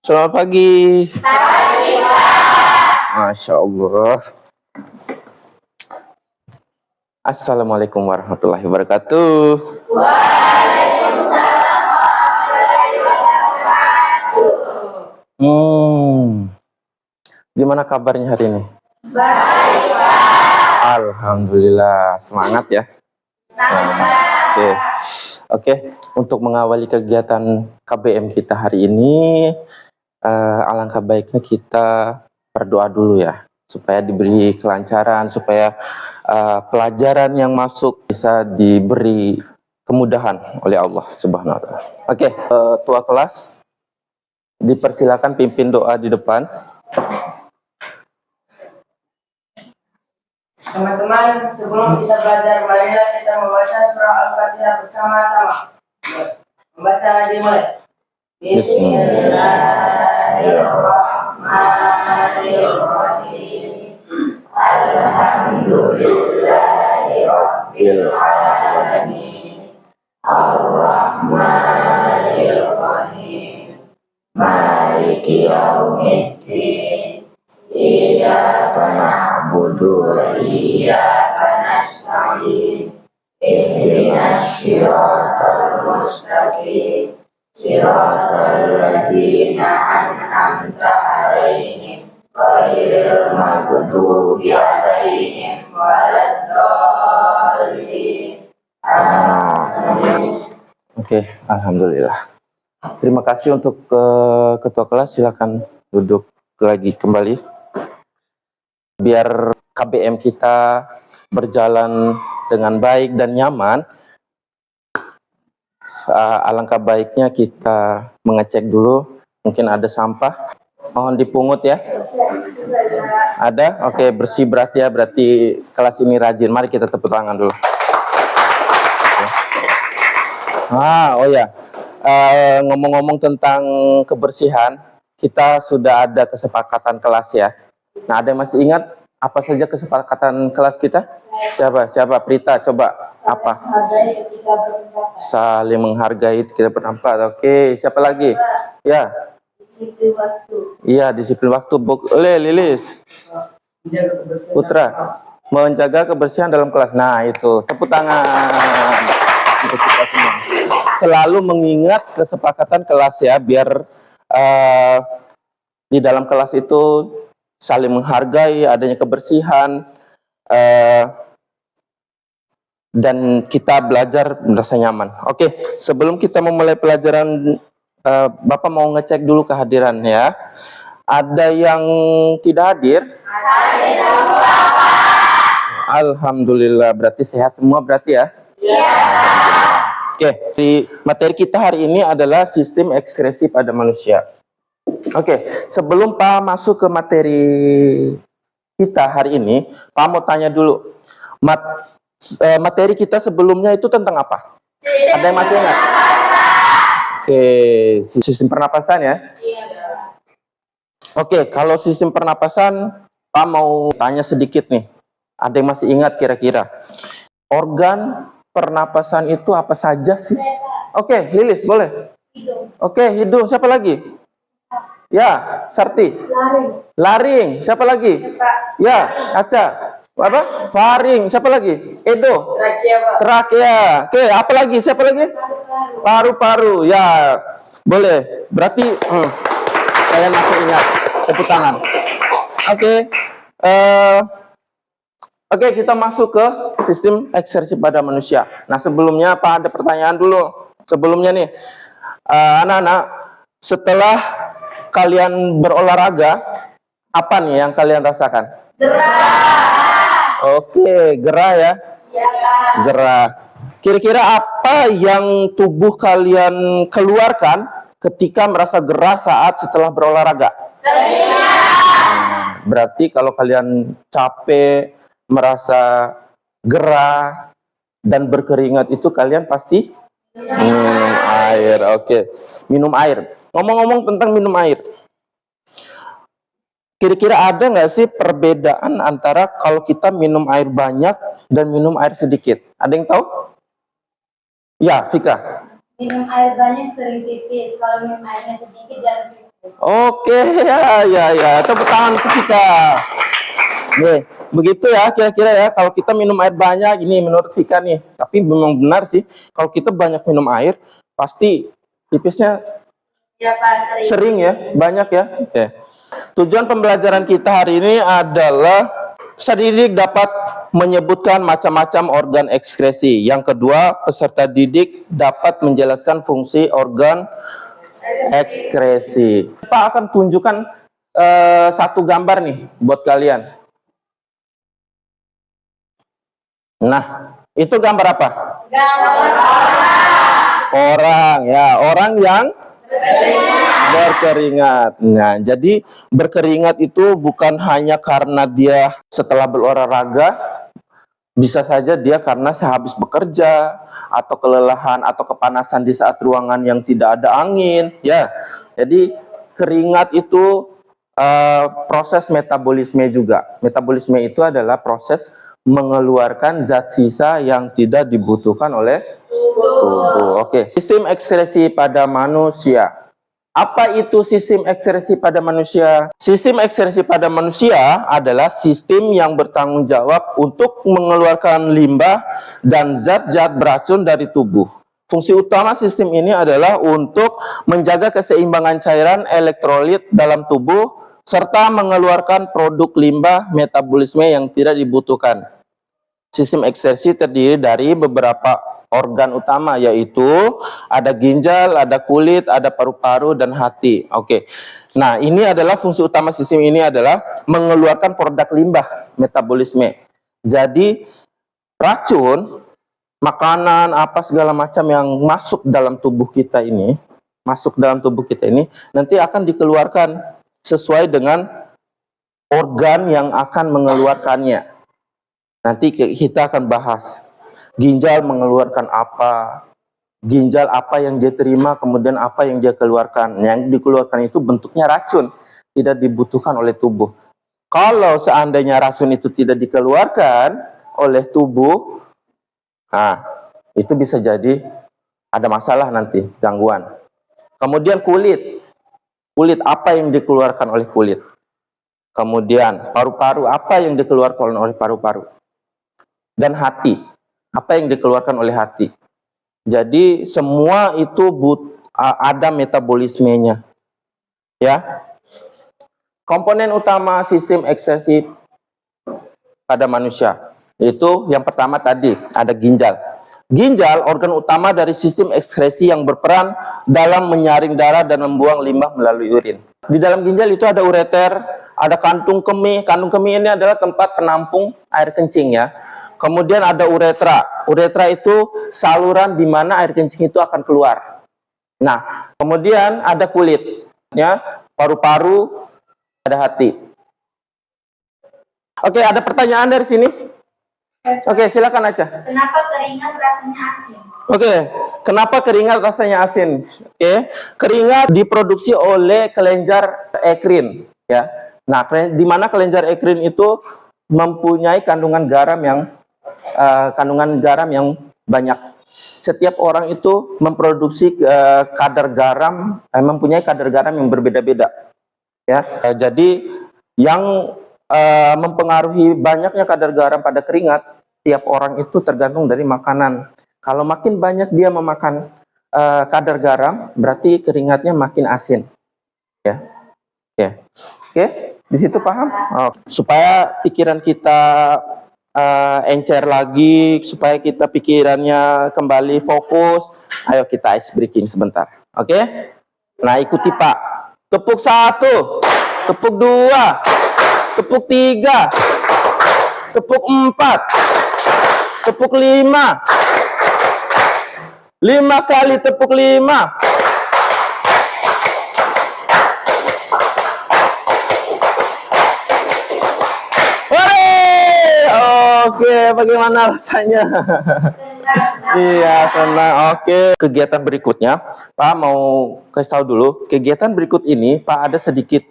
Selamat pagi. Pagi, Pak. Masya Allah. Assalamualaikum warahmatullahi wabarakatuh. Waalaikumsalam warahmatullahi wabarakatuh. Gimana kabarnya hari ini? Baik, Pak. Alhamdulillah. Semangat ya. Semangat. Oke. Untuk mengawali kegiatan KBM kita hari ini, alangkah baiknya kita berdoa dulu ya, supaya diberi kelancaran, supaya pelajaran yang masuk bisa diberi kemudahan oleh Allah Subhanahu wa Ta'ala. Oke, tua kelas, dipersilakan pimpin doa di depan. Teman-teman, sebelum kita belajar, marilah kita membaca surah Al-Fatihah bersama-sama. Membaca dimulai. Bismillahirrahmanirrahim. Alhamdulillahirabbil alamin. Ar-Rahmanirrahim. Maliki yaumiddin. Iyyaka na'budu wa iyyaka nasta'in. Ihdinas siratal mustaqim. Siratal ladzina an'amta 'alaihim ghairil maghdubi 'alaihim waladdallin. Amin. Oke, alhamdulillah. Terima kasih untuk ketua kelas, silakan duduk lagi kembali. Biar KBM kita berjalan dengan baik dan nyaman, alangkah baiknya kita mengecek dulu. Mungkin ada sampah, mohon dipungut ya. Ada? Oke, bersih berarti ya, berarti kelas ini rajin. Mari kita tepuk tangan dulu. Oh ya, ngomong-ngomong tentang kebersihan, kita sudah ada kesepakatan kelas ya. Nah, ada yang masih ingat apa saja kesepakatan kelas kita? Siapa? Prita, coba apa? Saling menghargai ketika berempat. Oke, siapa lagi? Ya. Disiplin waktu. Iya, disiplin waktu. Boleh, Lilis. Putra, menjaga kebersihan dalam kelas. Nah, itu. Tepuk tangan untuk kita semua. Selalu mengingat kesepakatan kelas ya, biar di dalam kelas itu saling menghargai, adanya kebersihan, dan kita belajar merasa nyaman. Oke, sebelum kita memulai pelajaran, Bapak mau ngecek dulu kehadiran ya. Ada yang tidak hadir? Hadir semua, Pak. Alhamdulillah, berarti sehat semua berarti ya? Iya. Oke, di materi kita hari ini adalah sistem ekskresi pada manusia. Oke, sebelum Pak masuk ke materi kita hari ini, Pak mau tanya dulu, materi kita sebelumnya itu tentang apa? Ada yang masih ingat? Oke, sistem pernapasan ya? Iya. Oke, kalau sistem pernapasan, Pak mau tanya sedikit nih. Ada yang masih ingat kira-kira? Organ pernapasan itu apa saja sih? Oke, Lilis boleh? Hidung. Oke, hidung. Siapa lagi? Ya, Sarti. Laring. Siapa lagi? Ya, Aca. Apa? Faring. Siapa lagi? Edo. Trakea. Oke, apa lagi? Siapa lagi? Paru-paru. Ya, boleh. Berarti saya masih ingat. Tepuk tangan. Oke. Oke, kita masuk ke sistem ekskresi pada manusia. Nah, sebelumnya Pak ada pertanyaan dulu. Sebelumnya nih, anak-anak, setelah kalian berolahraga, apa nih yang kalian rasakan? Gerah. Oke, gerah ya? Iya, Pak. Gerah. Kira-kira apa yang tubuh kalian keluarkan ketika merasa gerah saat setelah berolahraga? Keringat. Berarti kalau kalian capek, merasa gerah, dan berkeringat itu kalian pasti minum air. Oke, minum air. Ngomong-ngomong tentang minum air, kira-kira ada nggak sih perbedaan antara kalau kita minum air banyak dan minum air sedikit? Ada yang tahu? Ya, Vika. Minum air banyak sering pipis, kalau minum airnya sedikit jarang pipis. Oke, ya. Tepuk tangan untuk kita. Nih, begitu ya kira-kira ya. Kalau kita minum air banyak, ini menurut Vika nih. Tapi memang benar sih, kalau kita banyak minum air, pasti pipisnya Ya Pak, sering ya, banyak ya. Oke. Tujuan pembelajaran kita hari ini adalah peserta didik dapat menyebutkan macam-macam organ ekskresi. Yang kedua, peserta didik dapat menjelaskan fungsi organ ekskresi. Pak akan tunjukkan satu gambar nih buat kalian. Nah, itu gambar apa? Orang ya, orang yang berkeringat. Nah, jadi berkeringat itu bukan hanya karena dia setelah berolahraga, bisa saja dia karena sehabis bekerja atau kelelahan atau kepanasan di saat ruangan yang tidak ada angin, ya. Jadi keringat itu proses metabolisme juga. Metabolisme itu adalah proses mengeluarkan zat sisa yang tidak dibutuhkan oleh tubuh. Oke. Sistem ekskresi pada manusia. Apa itu sistem ekskresi pada manusia? Sistem ekskresi pada manusia adalah sistem yang bertanggung jawab untuk mengeluarkan limbah dan zat-zat beracun dari tubuh. Fungsi utama sistem ini adalah untuk menjaga keseimbangan cairan elektrolit dalam tubuh serta mengeluarkan produk limbah metabolisme yang tidak dibutuhkan. Sistem ekskresi terdiri dari beberapa organ utama, yaitu ada ginjal, ada kulit, ada paru-paru, dan hati. Oke. Nah, ini adalah fungsi utama sistem ini adalah mengeluarkan produk limbah metabolisme. Jadi, racun, makanan, apa segala macam yang masuk dalam tubuh kita ini, nanti akan dikeluarkan sesuai dengan organ yang akan mengeluarkannya. Nanti kita akan bahas. Ginjal mengeluarkan apa, ginjal apa yang dia terima, kemudian apa yang dia keluarkan. Yang dikeluarkan itu bentuknya racun, tidak dibutuhkan oleh tubuh. Kalau seandainya racun itu tidak dikeluarkan oleh tubuh, nah, itu bisa jadi ada masalah nanti, gangguan. Kemudian kulit apa yang dikeluarkan oleh kulit. Kemudian paru-paru, apa yang dikeluarkan oleh paru-paru. Dan hati, apa yang dikeluarkan oleh hati. Jadi semua itu ada metabolismenya. Ya. Komponen utama sistem ekskresi pada manusia itu yang pertama tadi ada ginjal. Ginjal organ utama dari sistem ekskresi yang berperan dalam menyaring darah dan membuang limbah melalui urin. Di dalam ginjal itu ada ureter, ada kantung kemih. Kantung kemih ini adalah tempat penampung air kencing ya. Kemudian ada uretra. Uretra itu saluran di mana air kencing itu akan keluar. Nah, kemudian ada kulit, ya, paru-paru, ada hati. Oke, ada pertanyaan dari sini? Oke, silakan aja. Kenapa keringat rasanya asin? Oke, kenapa keringat rasanya asin? Oke, keringat diproduksi oleh kelenjar ekrin, ya. Nah, di mana kelenjar ekrin itu mempunyai kandungan garam yang banyak. Setiap orang itu memproduksi mempunyai kadar garam yang berbeda-beda. Ya, jadi yang mempengaruhi banyaknya kadar garam pada keringat, tiap orang itu tergantung dari makanan. Kalau makin banyak dia memakan kadar garam, berarti keringatnya makin asin. Ya, oke, di situ paham? Oh. Supaya pikiran kita encer lagi, supaya kita pikirannya kembali fokus, ayo kita ice breaking sebentar. Oke? Nah, ikuti Pak. Tepuk 1, tepuk 2, tepuk 3, tepuk 4, tepuk 5. 5 kali tepuk 5. Oke, bagaimana rasanya? Iya, senang. Oke, kegiatan berikutnya, Pak mau kasih tahu dulu. Kegiatan berikut ini, Pak ada sedikit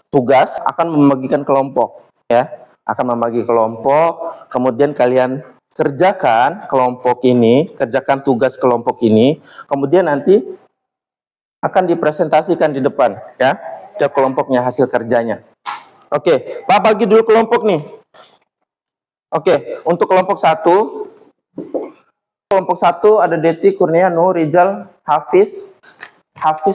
tugas akan membagikan kelompok, ya. Akan membagi kelompok, kemudian kalian kerjakan kelompok ini, kerjakan tugas kelompok ini, kemudian nanti akan dipresentasikan di depan ya, ke kelompoknya hasil kerjanya. Oke, Pak bagi dulu kelompok nih. Oke, untuk kelompok 1 ada Deti, Kurnia, Nur, Rizal, Hafiz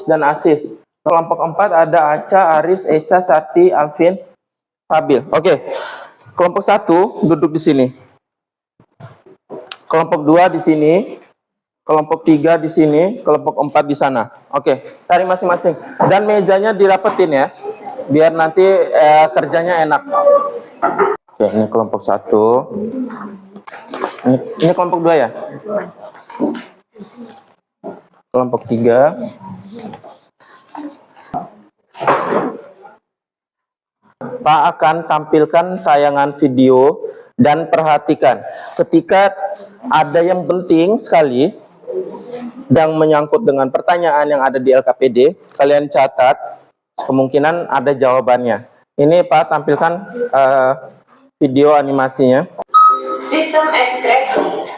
dan Asis. Kelompok 4 ada Aca, Aris, Eca, Sati, Alvin, Fabil. Oke. Kelompok 1 duduk di sini. Kelompok 2 di sini. Kelompok 3 di sini, kelompok 4 di sana. Oke, cari masing-masing. Dan mejanya dirapetin ya. Biar nanti kerjanya enak. Oke, ini kelompok 1. Ini kelompok 2 ya? Kelompok 3. Pak akan tampilkan tayangan video dan perhatikan. Ketika ada yang penting sekali yang menyangkut dengan pertanyaan yang ada di LKPD, kalian catat, kemungkinan ada jawabannya. Ini Pak tampilkan video animasinya. Sistem ekskresi.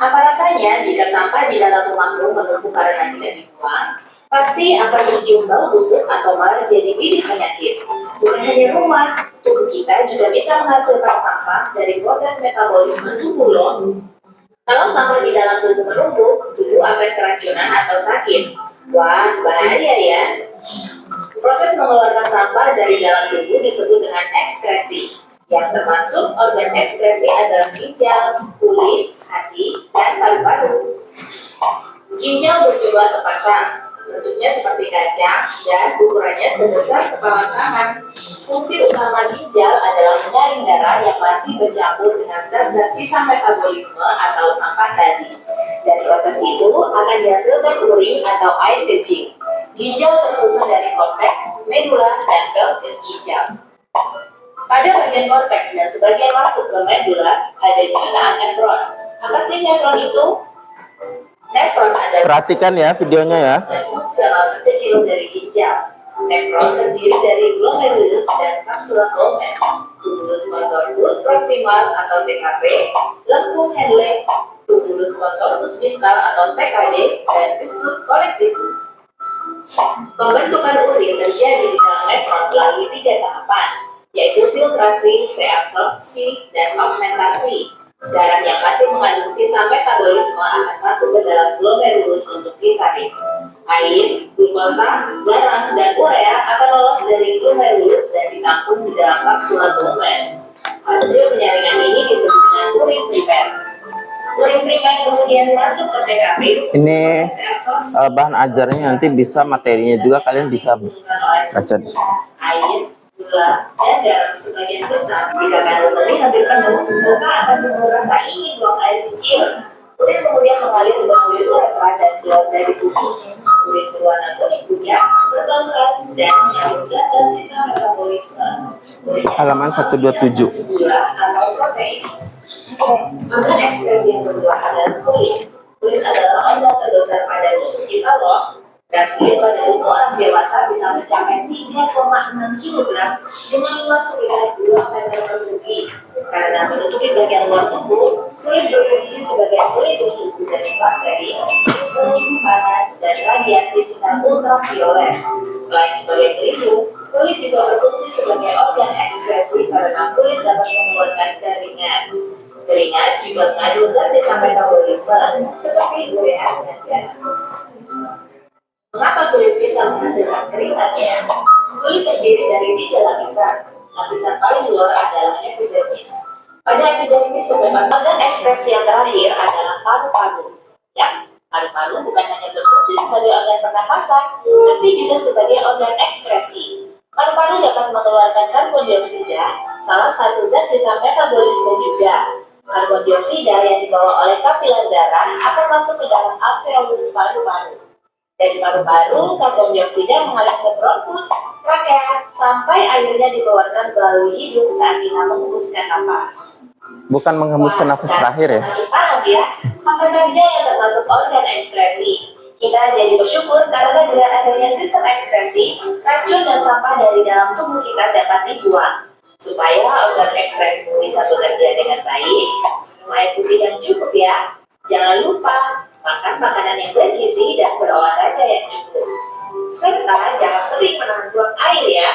Apa rasanya jika sampah di dalam rumahmu menumpuk karena tidak dibuang? Pasti akan berjumlah busuk atau malah jadi bibit penyakit. Bukan hanya rumah, tubuh kita juga bisa menghasilkan sampah dari proses metabolisme tubuh loh. Kalau sampah di dalam tubuh menumpuk, tubuh akan keracunan atau sakit. Wah, bahaya ya. Proses mengeluarkan sampah dari dalam tubuh disebut dengan ekskresi. Yang termasuk organ ekskresi adalah ginjal, kulit, hati, dan paru-paru. Ginjal berjumlah sepasang, bentuknya seperti kacang dan ukurannya sebesar kepala tangan. Fungsi utama ginjal adalah menyaring darah yang masih bercampur dengan zat-zat sisa metabolisme atau sampah tadi. Dan proses itu akan dihasilkan urin atau air kencing. Ginjal tersusun dari korteks, medula, dan pelvis ginjal. Pada bagian korteks dan sebagian masuk ke medula ada juga nefron. Apa sih nefron itu? Nefron adalah Perhatikan ya videonya ya. sel terkecil dari ginjal. Nefron terdiri dari glomerulus dan kapsula glomer, tumulus contortus proximal atau TKP, lengkung Henle, tumulus contortus distal atau TKD, dan ductus connectivus. Pembentukan urin terjadi di dalam nefron melalui 3 tahapan, yaitu filtrasi, reabsorpsi, dan augmentasi. Darah yang masih mengandung sisa metabolisme akan masuk ke dalam glomerulus untuk disaring. Air, glukosa, garam, dan urea akan lolos dari glomerulus dan ditampung di dalam kapsula glomer. Hasil penyaringan ini disebut dengan urin primer. Urin primer kemudian masuk ke TKP. Ini bahan ajarnya, nanti bisa materinya juga kalian bisa baca di sini. Air, gula, dan garam sebagian besar. Jika kandung urin hampir penuh, maka akan timbul rasa ingin buang air kecil. Urin kemudian mengalir melalui uretra dan keluar dari tubuh. Urin berwarna kuning pucat, berbau keras, dan mengandung zat-zat sisa metabolisme. Halaman 127. Gula atau protein. Organ ekspresi yang kedua adalah kulit. Kulit adalah organ terbesar pada tubuh kita loh. Dan kulit pada tubuh orang dewasa bisa mencapai 3,6 kg dengan luas sekitar 2 meter persegi. Karena menutupi bagian luar tubuh, kulit berfungsi sebagai pelindung tubuh dari bakteri, panas, dan radiasi sinar ultraviolet. Selain sebagai pelindung, kulit juga berfungsi sebagai organ ekskresi karena kulit dapat mengeluarkan keringat. Keringat juga mengandung zat sisa metabolisme seperti urea dan garam. Mengapa kulit bisa menghasilkan keringat ya? Kulit terdiri dari 3 lapisan. Lapisan paling luar adalah epidermis. Pada epidermis terdapat organ ekskresi yang terakhir adalah paru-paru. Ya, paru-paru bukan hanya berfungsi sebagai organ pernapasan, tapi juga sebagai organ ekskresi. Paru-paru dapat mengeluarkan karbon dioksida, salah satu zat sisa metabolisme juga. Karbon dioksida yang dibawa oleh kapiler darah akan masuk ke dalam alveolus paru-paru. Dari paru-paru, karbon dioksida mengalir ke bronkus, trakea, sampai akhirnya dikeluarkan melalui hidung saat kita menghembuskan napas. Bukan menghembuskan nafas terakhir ya. Semakin paham ya, apa saja yang termasuk organ ekskresi. Kita jadi bersyukur karena dengan adanya sistem ekskresi, racun dan sampah dari dalam tubuh kita dapat dibuang. Supaya organ ekspresimu bisa bekerja dengan baik, minum air putih yang cukup ya. Jangan lupa makan makanan yang bergizi dan berolahraga yang cukup. Serta jangan sering menahan buang air ya.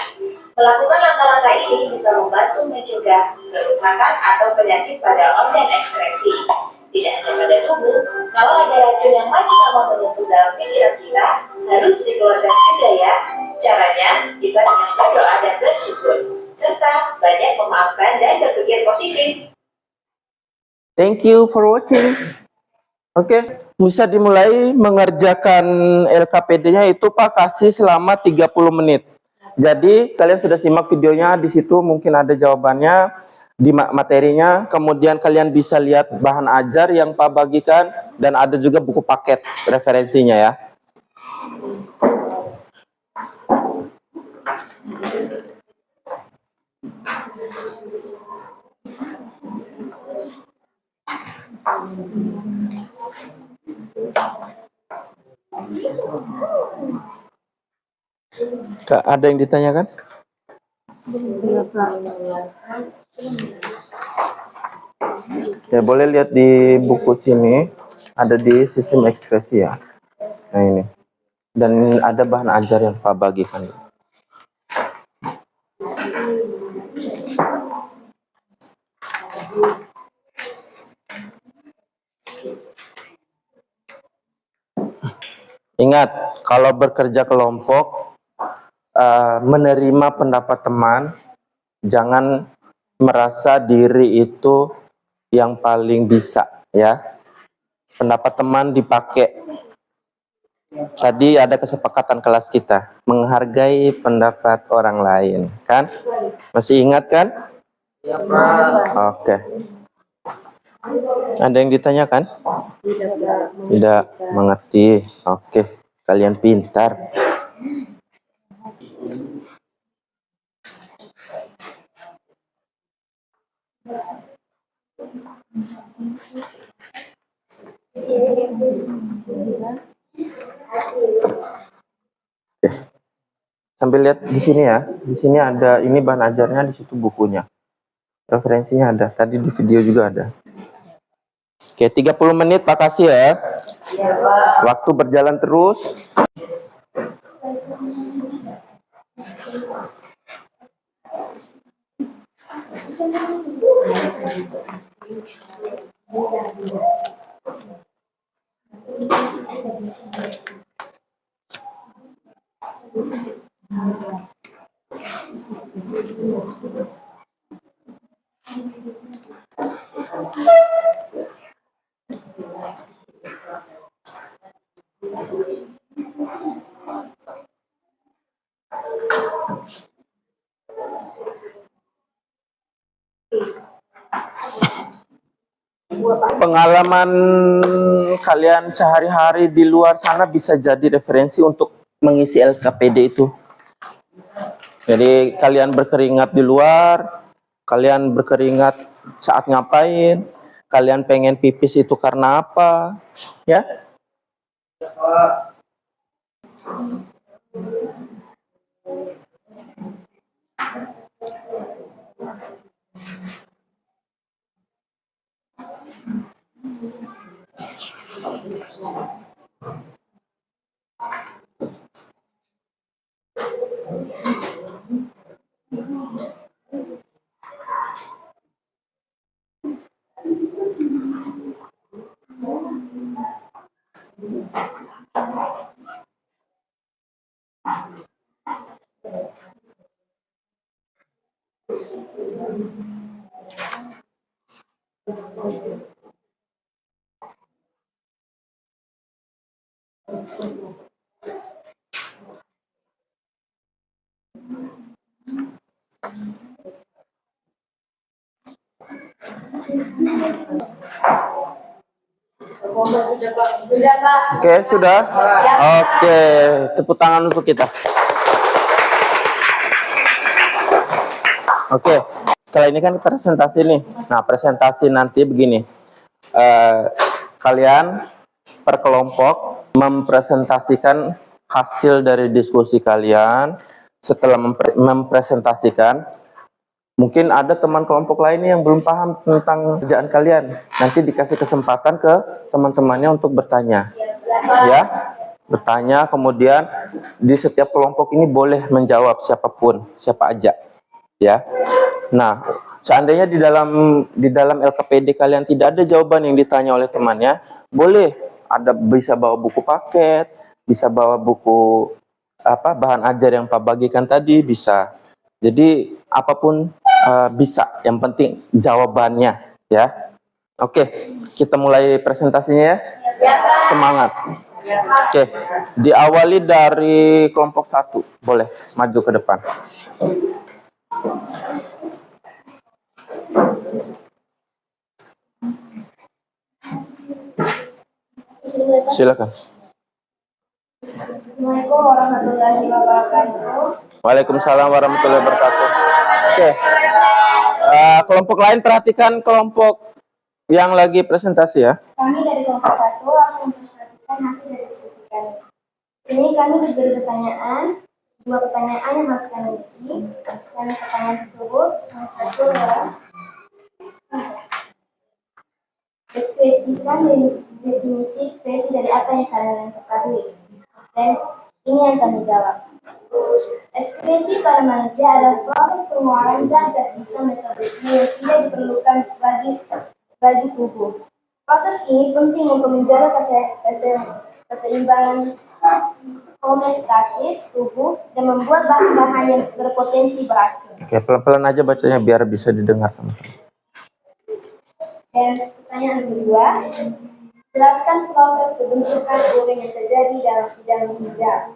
Melakukan langkah-langkah ini bisa membantu mencegah kerusakan atau penyakit pada organ ekskresi. Tidak hanya pada tubuh, kalau ada racun yang makin lama menyentuh dalam pikiran kita, harus dikeluarkan juga ya. Caranya bisa dengan berdoa dan bersyukur, serta banyak memaafkan dan berpikir positif. Thank you for watching. Oke, bisa dimulai mengerjakan LKPD-nya itu Pak kasih selama 30 menit. Jadi kalian sudah simak videonya, di situ mungkin ada jawabannya di materinya. Kemudian kalian bisa lihat bahan ajar yang Pak bagikan dan ada juga buku paket referensinya ya. Kak, ada yang ditanyakan? Ya, boleh lihat di buku sini, ada di sistem ekspresi ya. Nah ini. Dan ada bahan ajar yang Pak bagikan. Ingat, kalau bekerja kelompok, menerima pendapat teman, jangan merasa diri itu yang paling bisa ya. Pendapat teman dipakai. Tadi ada kesepakatan kelas kita, menghargai pendapat orang lain, kan? Masih ingat kan? Ya, Pak. Oke. Ada yang ditanyakan? Tidak mengerti. Oke, kalian pintar. Oke. Sambil lihat di sini ya. Di sini ada ini bahan ajarnya, di situ bukunya. Referensinya ada. Tadi di video juga ada. Oke, 30 menit Pak kasih ya. Ya, Pak. Waktu berjalan terus. Pengalaman kalian sehari-hari di luar sana bisa jadi referensi untuk mengisi LKPD itu. Jadi kalian berkeringat di luar, kalian berkeringat saat ngapain, kalian pengen pipis itu karena apa, ya? Sudah, Pak. Sudah, Pak. Oke, sudah? Oke, tepuk tangan untuk kita. Oke, setelah ini kan presentasi nih. Nah, presentasi nanti begini. Kalian per kelompok mempresentasikan hasil dari diskusi kalian. Setelah mempresentasikan, Mungkin ada teman kelompok lainnya yang belum paham tentang kerjaan kalian. Nanti dikasih kesempatan ke teman-temannya untuk bertanya. Ya, bertanya, kemudian di setiap kelompok ini boleh menjawab siapapun, siapa aja. Ya. Nah, seandainya di dalam LKPD kalian tidak ada jawaban yang ditanya oleh temannya, boleh bisa bawa buku paket, bisa bawa buku bahan ajar yang Pak bagikan tadi, bisa. Jadi apapun bisa, yang penting jawabannya, ya. Oke, kita mulai presentasinya ya. Semangat. Oke, diawali dari kelompok 1. Boleh maju ke depan. Silakan. Assalamualaikum warahmatullahi wabarakatuh. Waalaikumsalam warahmatullahi wabarakatuh. Oke. Kelompok lain perhatikan kelompok yang lagi presentasi ya. Kami dari kelompok 1 akan mempresentasikan hasil dari diskusi kami. Di sini kami diberi pertanyaan, 2 pertanyaan yang harus kami isi, dan pertanyaan tersebut yang satu adalah deskripsikan definisi ekspresi dari apa yang kalian ketahui. Dan ini yang kami jawab. Ekspresi pada manusia adalah proses pengeluaran zat-zat bisa metabolisme yang tidak diperlukan bagi tubuh. Proses ini penting untuk menjaga keseimbangan homeostasis tubuh dan membuat bahan-bahan yang berpotensi beracun. Oke, pelan-pelan aja bacanya biar bisa didengar sama teman. Dan pertanyaan kedua, jelaskan proses pembentukan urin yang terjadi dalam ginjal.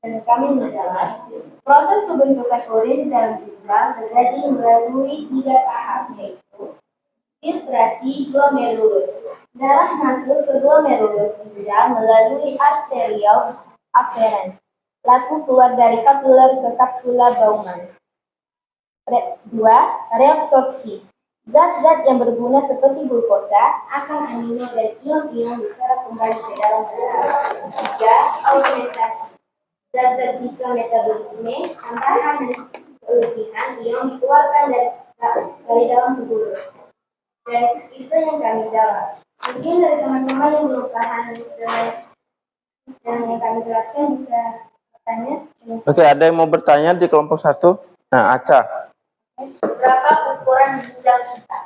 Dan kami menjawab, proses pembentukan urin dalam ginjal terjadi melalui 3 tahap, yaitu filtrasi glomerulus. Darah masuk ke glomerulus ginjal melalui arterial afferent, lalu keluar dari kapiler ke kapsula Bowman. 2. Reabsorpsi. Zat-zat yang berguna seperti glukosa, asam amino, dan ion-ion diserap kembali ke dalam tubuh. 3. Augmentasi. Zat-zat sisa metabolisme, tambahan dan kelebihan ion dikeluarkan dari dalam tubuh. Dan itu yang kami jawab. Mungkin dari teman-teman yang belum paham dengan yang kami jelaskan bisa bertanya. Oke, ada yang mau bertanya di kelompok 1? Nah, Aca. Berapa ukuran ginjal kita?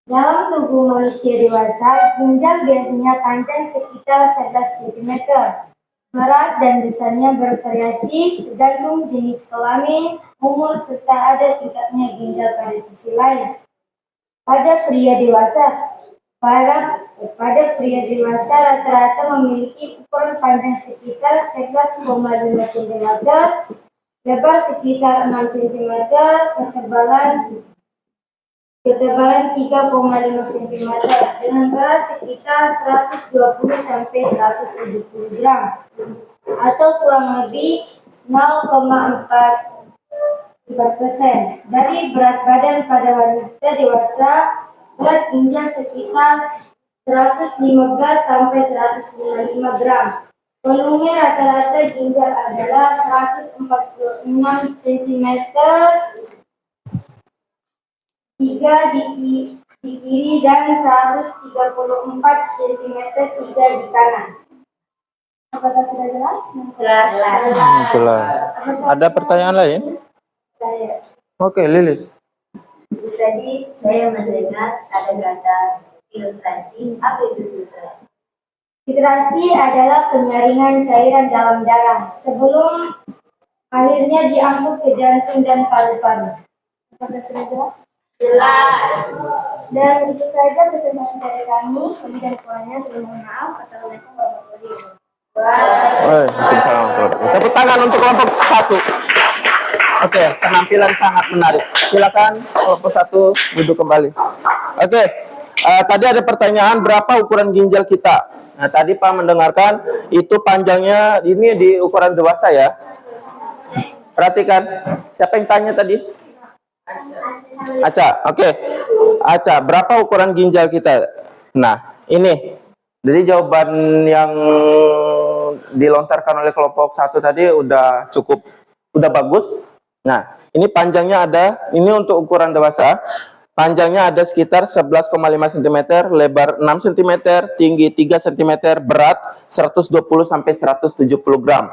Dalam tubuh manusia dewasa, ginjal biasanya panjang sekitar 11 cm. Berat dan besarnya bervariasi tergantung jenis kelamin, umur, serta ada tingkatnya ginjal pada sisi lain. Pada pria dewasa rata-rata memiliki ukuran panjang sekitar 11,5 cm, lebar sekitar 6 cm, ketebalan 3,5 cm, dengan berat sekitar 120 sampai 170 gram, atau kurang lebih 0,4% dari berat badan pada wanita dewasa. Berat ginjal sekitar 115 sampai 155 gram. Volume rata-rata ginjal adalah 146 cm, 3 di kiri dan 134 cm 3 di kanan. Apakah sudah jelas? Jelas. Ada pertanyaan lain? Saya. Oke, Lilis. Tadi saya mendengar ada kata filtrasi. Apa itu filtrasi? Filtrasi adalah penyaringan cairan dalam darah sebelum akhirnya diangkut ke jantung dan paru-paru. Apakah sudah jelas? Jelas. Dan itu saja presentasi dari kami. Lebih dan kurangnya saya mohon maaf. Assalamualaikum warahmatullahi wabarakatuh. Waalaikumsalam warahmatullahi wabarakatuh. Tepuk tangan untuk kelompok 1. Oke, penampilan sangat menarik. Silakan kelompok 1 duduk kembali. Oke, tadi ada pertanyaan berapa ukuran ginjal kita. Nah, tadi Pak mendengarkan itu panjangnya ini di ukuran dewasa ya. Perhatikan, siapa yang tanya tadi? Aca. Oke. Aca, berapa ukuran ginjal kita? Nah, ini. Jadi jawaban yang dilontarkan oleh kelompok 1 tadi udah cukup, udah bagus. Nah, ini panjangnya ada, ini untuk ukuran dewasa. Panjangnya ada sekitar 11,5 cm, lebar 6 cm, tinggi 3 cm, berat 120 sampai 170 gram.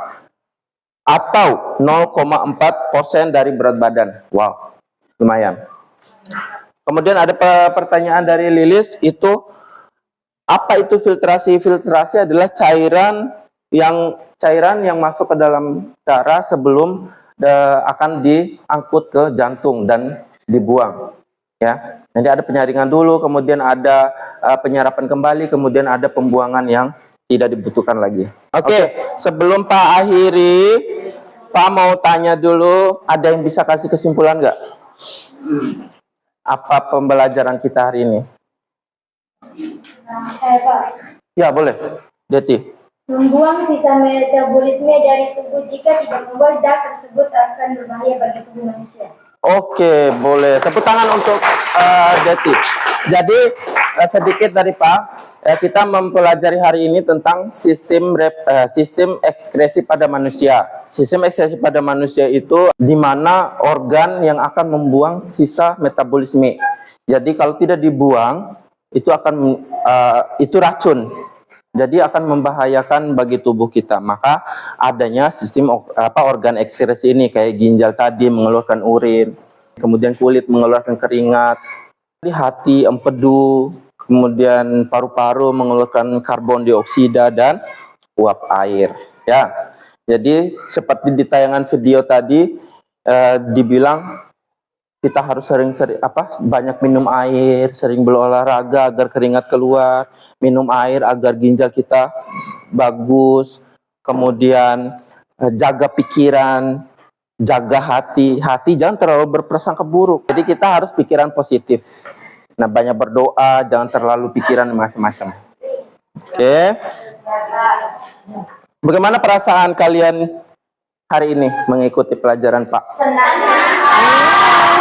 Atau 0,4% dari berat badan. Wow, lumayan. Kemudian ada pertanyaan dari Lilis, itu apa itu filtrasi? Filtrasi adalah cairan yang masuk ke dalam darah sebelum akan diangkut ke jantung dan dibuang. Ya, nanti ada penyaringan dulu, kemudian ada penyerapan kembali, kemudian ada pembuangan yang tidak dibutuhkan lagi. Oke. Sebelum Pak akhiri, Pak mau tanya dulu, ada yang bisa kasih kesimpulan nggak? Apa pembelajaran kita hari ini? Pak, Ya, boleh. Deti. membuang sisa metabolisme dari tubuh jika tidak membuang zat tersebut akan berbahaya bagi tubuh manusia. Oke, boleh. Tepuk tangan untuk Deti. Jadi sedikit dari Pak, kita mempelajari hari ini tentang sistem ekskresi pada manusia. Sistem ekskresi pada manusia itu di mana organ yang akan membuang sisa metabolisme. Jadi kalau tidak dibuang, itu akan itu racun. Jadi akan membahayakan bagi tubuh kita. Maka adanya sistem organ ekskresi ini, kayak ginjal tadi mengeluarkan urin, kemudian kulit mengeluarkan keringat, hati empedu, kemudian paru-paru mengeluarkan karbon dioksida dan uap air. Ya, jadi seperti di tayangan video tadi dibilang kita harus banyak minum air, sering berolahraga agar keringat keluar, minum air agar ginjal kita bagus, kemudian jaga pikiran, jaga hati jangan terlalu berprasangka buruk. Jadi kita harus pikiran positif. Nah, banyak berdoa, jangan terlalu pikiran macam-macam. Oke. Bagaimana perasaan kalian hari ini mengikuti pelajaran Pak?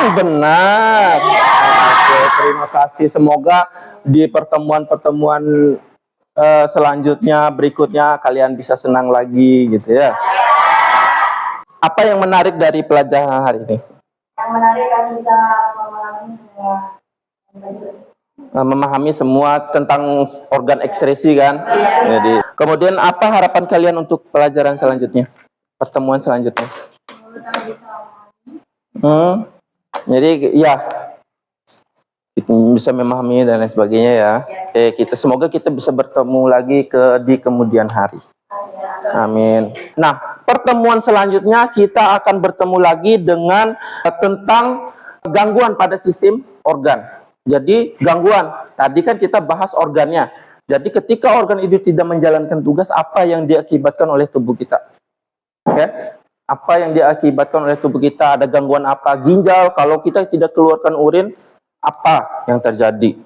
Benar. Oke, terima kasih. Semoga di pertemuan-pertemuan selanjutnya, berikutnya kalian bisa senang lagi gitu ya. Apa yang menarik dari pelajaran hari ini? Yang menarik kami bisa memahami semua tentang organ ekskresi kan? Jadi, kemudian apa harapan kalian untuk pelajaran selanjutnya? Pertemuan selanjutnya? Jadi ya kita bisa memahami dan lain sebagainya ya. Semoga kita bisa bertemu lagi di kemudian hari. Amin. Nah, pertemuan selanjutnya kita akan bertemu lagi dengan tentang gangguan pada sistem organ. Jadi gangguan, tadi kan kita bahas organnya. Jadi ketika organ itu tidak menjalankan tugas, apa yang diakibatkan oleh tubuh kita? Ya? Apa yang diakibatkan oleh tubuh kita? Ada gangguan apa? Ginjal, kalau kita tidak keluarkan urin, apa yang terjadi?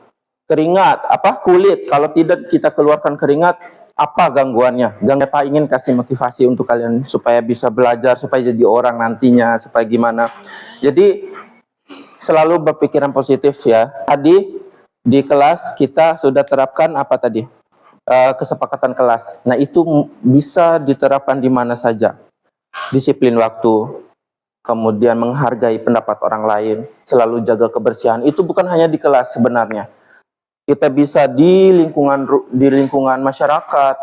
Keringat, kulit, kalau tidak kita keluarkan keringat, apa gangguannya? Pak ingin kasih motivasi untuk kalian supaya bisa belajar, supaya jadi orang nantinya, supaya gimana. Jadi selalu berpikiran positif ya. Tadi di kelas kita sudah terapkan apa tadi? Kesepakatan kelas. Nah, itu bisa diterapkan di mana saja. Disiplin waktu, kemudian menghargai pendapat orang lain, selalu jaga kebersihan. Itu bukan hanya di kelas sebenarnya. Kita bisa di lingkungan masyarakat,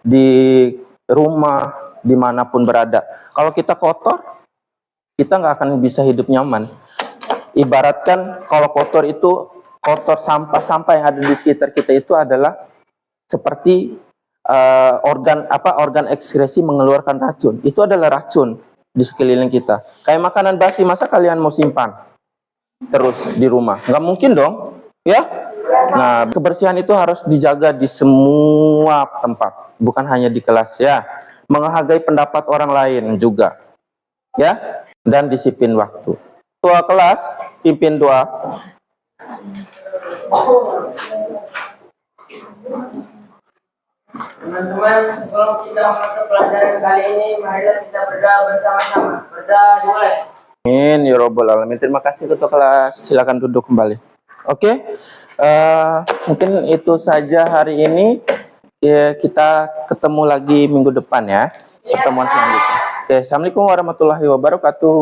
di rumah, dimanapun berada. Kalau kita kotor, kita nggak akan bisa hidup nyaman. Ibaratkan kalau kotor sampah-sampah yang ada di sekitar kita itu adalah seperti organ ekskresi mengeluarkan racun. Itu adalah racun di sekeliling kita. Kayak makanan basi, masa kalian mau simpan terus di rumah? Nggak mungkin dong, ya? Nah, kebersihan itu harus dijaga di semua tempat, bukan hanya di kelas ya. Menghargai pendapat orang lain juga, ya, dan disiplin waktu. Ketua kelas, pimpin doa. Teman-teman, sebelum kita masuk pelajaran kali ini, marilah kita berdoa bersama-sama. Berdoa dimulai. Amin ya robbal alamin. Terima kasih ketua kelas. Silakan duduk kembali. Oke. Mungkin itu saja hari ini. Ya, kita ketemu lagi minggu depan ya. Pertemuan selanjutnya. Oke, assalamualaikum warahmatullahi wabarakatuh.